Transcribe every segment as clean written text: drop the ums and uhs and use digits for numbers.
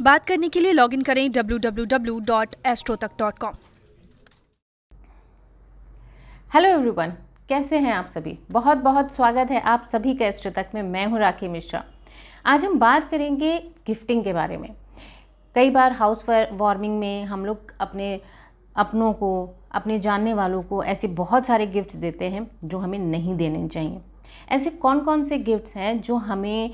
बात करने के लिए लॉगिन करें www.astrotak.com। हेलो एवरीवन, कैसे हैं आप सभी। बहुत बहुत स्वागत है आप सभी का एस्ट्रो तक में। मैं हूं राखी मिश्रा। आज हम बात करेंगे गिफ्टिंग के बारे में। कई बार हाउस वार्मिंग में हम लोग अपने अपनों को, अपने जानने वालों को ऐसे बहुत सारे गिफ्ट्स देते हैं जो हमें नहीं देने चाहिए। ऐसे कौन कौन से गिफ्ट्स हैं जो हमें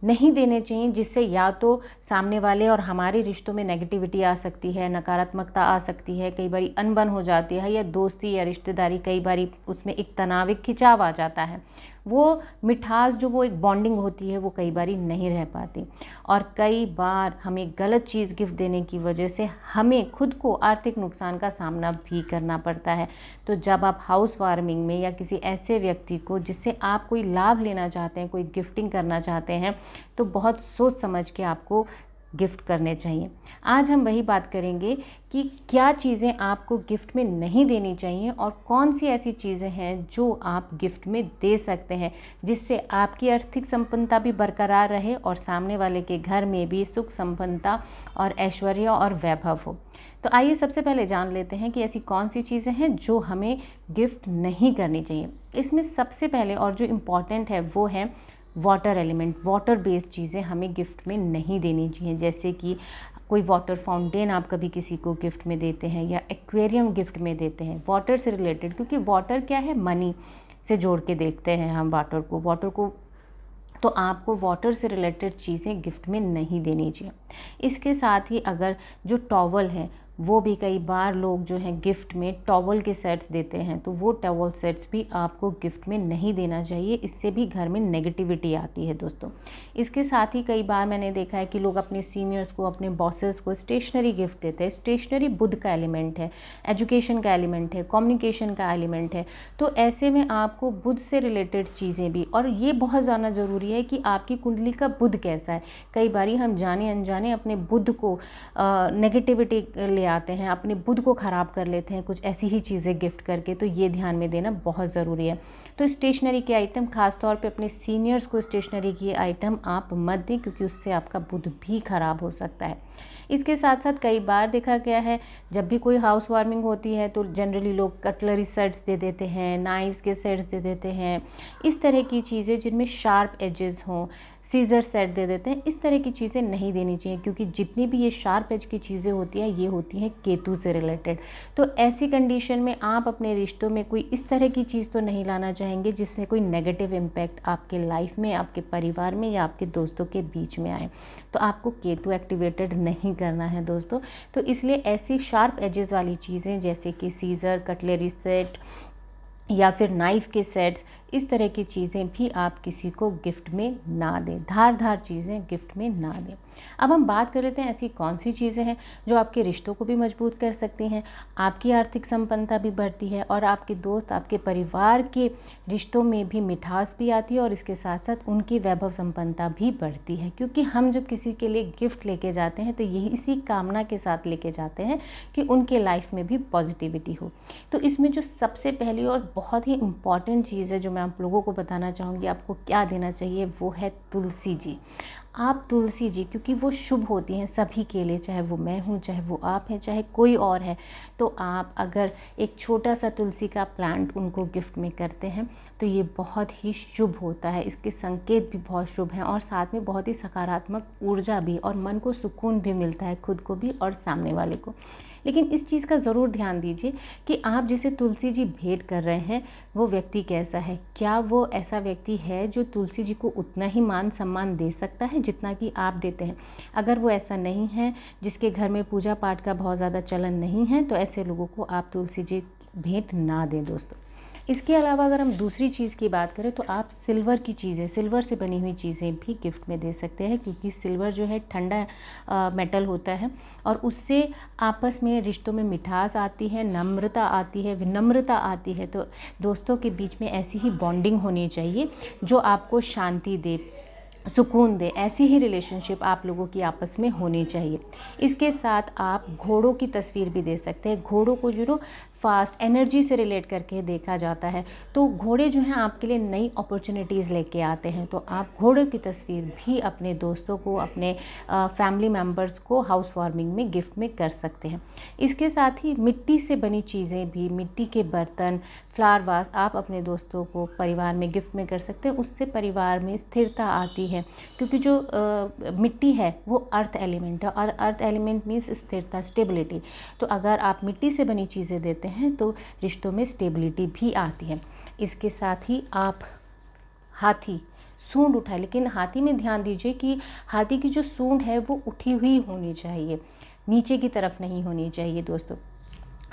नहीं देने चाहिए, जिससे या तो सामने वाले और हमारे रिश्तों में नेगेटिविटी आ सकती है, नकारात्मकता आ सकती है, कई बारी अनबन हो जाती है, या दोस्ती या रिश्तेदारी कई बारी उसमें एक तनाव, एक खिंचाव आ जाता है। वो मिठास जो वो एक बॉन्डिंग होती है वो कई बारी नहीं रह पाती, और कई बार हमें गलत चीज़ गिफ्ट देने की वजह से हमें खुद को आर्थिक नुकसान का सामना भी करना पड़ता है। तो जब आप हाउस वार्मिंग में या किसी ऐसे व्यक्ति को जिससे आप कोई लाभ लेना चाहते हैं, कोई गिफ्टिंग करना चाहते हैं, तो बहुत सोच समझ के आपको गिफ्ट करने चाहिए। आज हम वही बात करेंगे कि क्या चीज़ें आपको गिफ्ट में नहीं देनी चाहिए और कौन सी ऐसी चीज़ें हैं जो आप गिफ्ट में दे सकते हैं, जिससे आपकी आर्थिक संपन्नता भी बरकरार रहे और सामने वाले के घर में भी सुख संपन्नता और ऐश्वर्य और वैभव हो। तो आइए सबसे पहले जान लेते हैं कि ऐसी कौन सी चीज़ें हैं जो हमें गिफ्ट नहीं करनी चाहिए। इसमें सबसे पहले और जो इम्पॉर्टेंट है वो है वाटर एलिमेंट। वाटर बेस्ड चीज़ें हमें गिफ्ट में नहीं देनी चाहिए, जैसे कि कोई वाटर फाउंटेन आप कभी किसी को गिफ्ट में देते हैं या एक्वेरियम गिफ्ट में देते हैं वाटर से रिलेटेड, क्योंकि वाटर क्या है, मनी से जोड़ के देखते हैं हम वाटर को। तो आपको वाटर से रिलेटेड चीज़ें गिफ्ट में नहीं देनी चाहिए। इसके साथ ही अगर जो टॉवल है वो भी कई बार लोग जो हैं गिफ्ट में टॉवल के सेट्स देते हैं, तो वो टॉवल सेट्स भी आपको गिफ्ट में नहीं देना चाहिए। इससे भी घर में नेगेटिविटी आती है दोस्तों। इसके साथ ही कई बार मैंने देखा है कि लोग अपने सीनियर्स को, अपने बॉसेस को स्टेशनरी गिफ्ट देते हैं। स्टेशनरी बुद्ध का एलिमेंट है, एजुकेशन का एलिमेंट है, कम्युनिकेशन का एलिमेंट है। तो ऐसे में आपको बुद्ध से रिलेटेड चीज़ें भी, और ये बहुत ज़्यादा ज़रूरी है कि आपकी कुंडली का बुद्ध कैसा है। कई बारी हम जाने अनजाने अपने बुद्ध को नेगेटिविटी ले आते हैं, अपने बुद्ध को ख़राब कर लेते हैं कुछ ऐसी ही चीज़ें गिफ्ट करके। तो ये ध्यान में देना बहुत ज़रूरी है। तो स्टेशनरी के आइटम, खास तौर पे अपने सीनियर्स को स्टेशनरी के आइटम आप मत दें, क्योंकि उससे आपका बुद्ध भी ख़राब हो सकता है। इसके साथ साथ कई बार देखा गया है जब भी कोई हाउस वार्मिंग होती है तो जनरली लोग कटलरी सेट्स दे देते हैं, नाइफ्स के सेट्स दे देते हैं, इस तरह की चीज़ें जिनमें शार्प एजेस हों, सीजर सेट दे देते हैं। इस तरह की चीज़ें नहीं देनी चाहिए, क्योंकि जितनी भी ये शार्प एज की चीज़ें होती हैं ये होती हैं केतु से रिलेटेड। तो ऐसी कंडीशन में आप अपने रिश्तों में कोई इस तरह की चीज़ तो नहीं लाना चाहेंगे जिससे कोई नेगेटिव इम्पैक्ट आपके लाइफ में, आपके परिवार में या आपके दोस्तों के बीच में आए। तो आपको केतु एक्टिवेटेड नहीं करना है दोस्तों। तो इसलिए ऐसी शार्प एजेस वाली चीज़ें जैसे कि सीजर, कटलरी सेट या फिर नाइफ़ के सेट्स, इस तरह की चीज़ें भी आप किसी को गिफ्ट में ना दें। धार चीज़ें गिफ्ट में ना दें। अब हम बात कर लेते हैं ऐसी कौन सी चीज़ें हैं जो आपके रिश्तों को भी मजबूत कर सकती हैं, आपकी आर्थिक संपन्नता भी बढ़ती है और आपके दोस्त, आपके परिवार के रिश्तों में भी मिठास भी आती है, और इसके साथ साथ उनकी वैभव संपन्नता भी बढ़ती है। क्योंकि हम जब किसी के लिए गिफ्ट लेके जाते हैं तो यही इसी कामना के साथ लेके जाते हैं कि उनके लाइफ में भी पॉजिटिविटी हो। तो इसमें जो सबसे पहली और बहुत ही इम्पॉर्टेंट चीज़ है जो मैं आप लोगों को बताना चाहूँगी आपको क्या देना चाहिए, वो है तुलसी जी। आप तुलसी जी, क्योंकि वो शुभ होती हैं सभी के लिए, चाहे वो मैं हूँ, चाहे वो आप हैं, चाहे कोई और है। तो आप अगर एक छोटा सा तुलसी का प्लांट उनको गिफ्ट में करते हैं तो ये बहुत ही शुभ होता है। इसके संकेत भी बहुत शुभ हैं और साथ में बहुत ही सकारात्मक ऊर्जा भी, और मन को सुकून भी मिलता है, खुद को भी और सामने वाले को। लेकिन इस चीज़ का ज़रूर ध्यान दीजिए कि आप जिसे तुलसी जी भेंट कर रहे हैं वो व्यक्ति कैसा है। क्या वो ऐसा व्यक्ति है जो तुलसी जी को उतना ही मान सम्मान दे सकता है जितना कि आप देते हैं। अगर वो ऐसा नहीं है, जिसके घर में पूजा पाठ का बहुत ज़्यादा चलन नहीं है, तो ऐसे लोगों को आप तुलसी जी भेंट ना दें दोस्तों। इसके अलावा अगर हम दूसरी चीज़ की बात करें तो आप सिल्वर की चीज़ें, सिल्वर से बनी हुई चीज़ें भी गिफ्ट में दे सकते हैं, क्योंकि सिल्वर जो है ठंडा मेटल होता है और उससे आपस में रिश्तों में मिठास आती है, नम्रता आती है, विनम्रता आती है। तो दोस्तों के बीच में ऐसी ही बॉन्डिंग होनी चाहिए जो आपको शांति दे, सुकून दे। ऐसी ही रिलेशनशिप आप लोगों की आपस में होनी चाहिए। इसके साथ आप घोड़ों की तस्वीर भी दे सकते हैं। घोड़ों को जो फास्ट एनर्जी से रिलेट करके देखा जाता है। तो घोड़े जो हैं आपके लिए नई अपॉर्चुनिटीज़ लेके आते हैं। तो आप घोड़े की तस्वीर भी अपने दोस्तों को, अपने फैमिली मेम्बर्स को हाउस वार्मिंग में गिफ्ट में कर सकते हैं। इसके साथ ही मिट्टी से बनी चीज़ें भी, मिट्टी के बर्तन, फ्लावर वास आप अपने दोस्तों को परिवार में गिफ्ट में कर सकते हैं। उससे परिवार में स्थिरता आती है, क्योंकि जो मिट्टी है वो अर्थ एलिमेंट है, और अर्थ एलिमेंट मीन्स स्थिरता, स्टेबिलिटी। तो अगर आप मिट्टी से बनी चीज़ें देते हैं तो रिश्तों में स्टेबिलिटी भी आती है। इसके साथ ही आप हाथी सूंड उठाए, लेकिन हाथी में ध्यान दीजिए कि हाथी की जो सूंड है वो उठी हुई होनी चाहिए, नीचे की तरफ नहीं होनी चाहिए दोस्तों।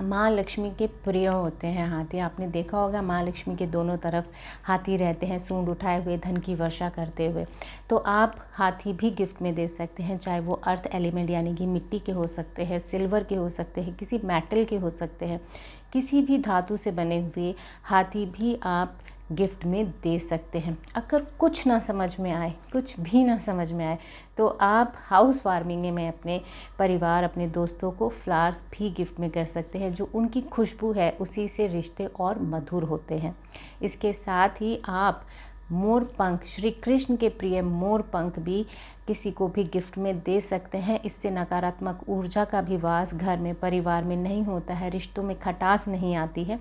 माँ लक्ष्मी के प्रिय होते हैं हाथी। आपने देखा होगा माँ लक्ष्मी के दोनों तरफ हाथी रहते हैं, सूंड उठाए हुए, धन की वर्षा करते हुए। तो आप हाथी भी गिफ्ट में दे सकते हैं, चाहे वो अर्थ एलिमेंट यानी कि मिट्टी के हो सकते हैं, सिल्वर के हो सकते हैं, किसी मेटल के हो सकते हैं, किसी भी धातु से बने हुए हाथी भी आप गिफ्ट में दे सकते हैं। अगर कुछ ना समझ में आए, कुछ भी ना समझ में आए, तो आप हाउस वार्मिंग में अपने परिवार, अपने दोस्तों को फ्लावर्स भी गिफ्ट में कर सकते हैं। जो उनकी खुशबू है उसी से रिश्ते और मधुर होते हैं। इसके साथ ही आप मोर पंख, श्री कृष्ण के प्रिय मोर पंख भी किसी को भी गिफ्ट में दे सकते हैं। इससे नकारात्मक ऊर्जा का भी वास घर में, परिवार में नहीं होता है, रिश्तों में खटास नहीं आती है।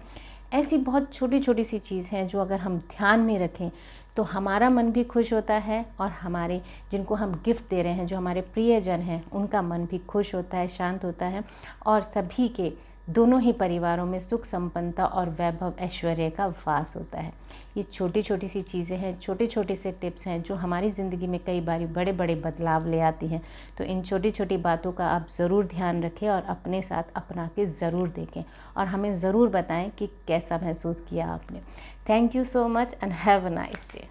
ऐसी बहुत छोटी छोटी सी चीज़ हैं जो अगर हम ध्यान में रखें तो हमारा मन भी खुश होता है, और हमारे जिनको हम गिफ्ट दे रहे हैं, जो हमारे प्रियजन हैं, उनका मन भी खुश होता है, शांत होता है, और सभी के, दोनों ही परिवारों में सुख संपन्नता और वैभव ऐश्वर्य का वास होता है। ये छोटी छोटी सी चीज़ें हैं, छोटे छोटे से टिप्स हैं जो हमारी ज़िंदगी में कई बार बड़े बड़े बदलाव ले आती हैं। तो इन छोटी छोटी बातों का आप ज़रूर ध्यान रखें और अपने साथ अपना के ज़रूर देखें, और हमें ज़रूर बताएं कि कैसा महसूस किया आपने। Thank you so much and have a nice day.